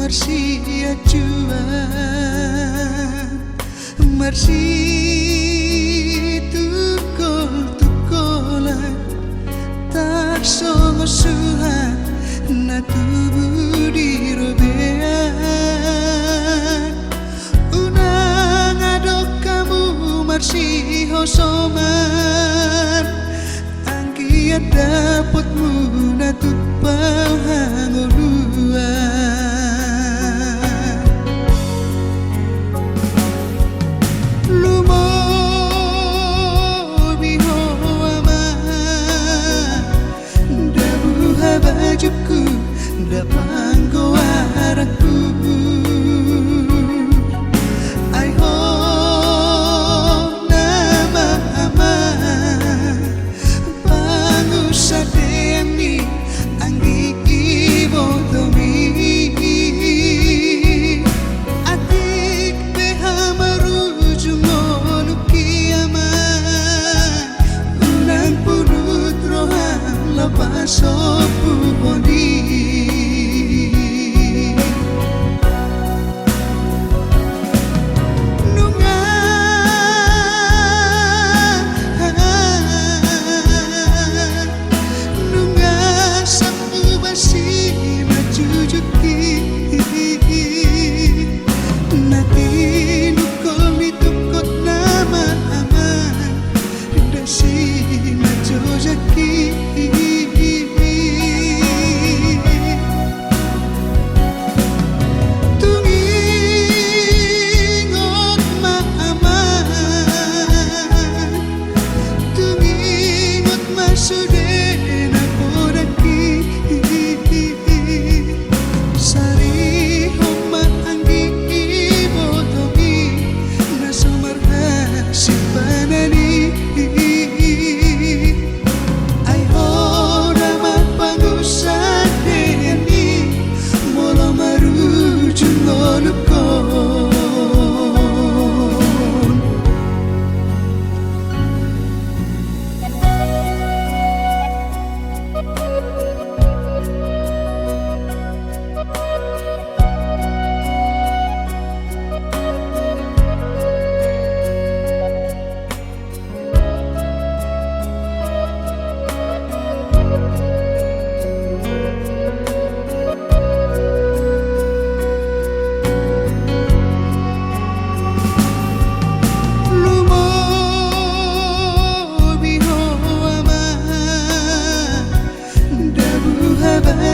Marsi acuan Marsi tukol-tukolan Tak somusuhan na tubuh di robean Unang adok kamu marsi hosoman Ang kiat dapatmu na tupau hangoluan bajuku dapat goaraku ai ho nama ama pangusateni anggi ibotomi atik behamaru jungonu kiaman unang pulut rohan lapaso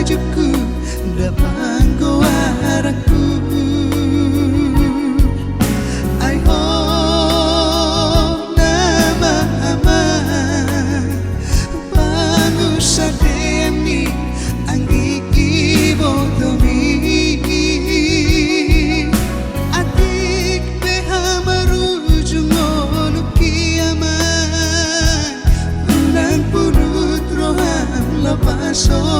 bajuku dapat goaraku ai ho nama ama pangusateni anggi ibotomi atik behamaru jungonu kiaman unang pulut rohan lapaso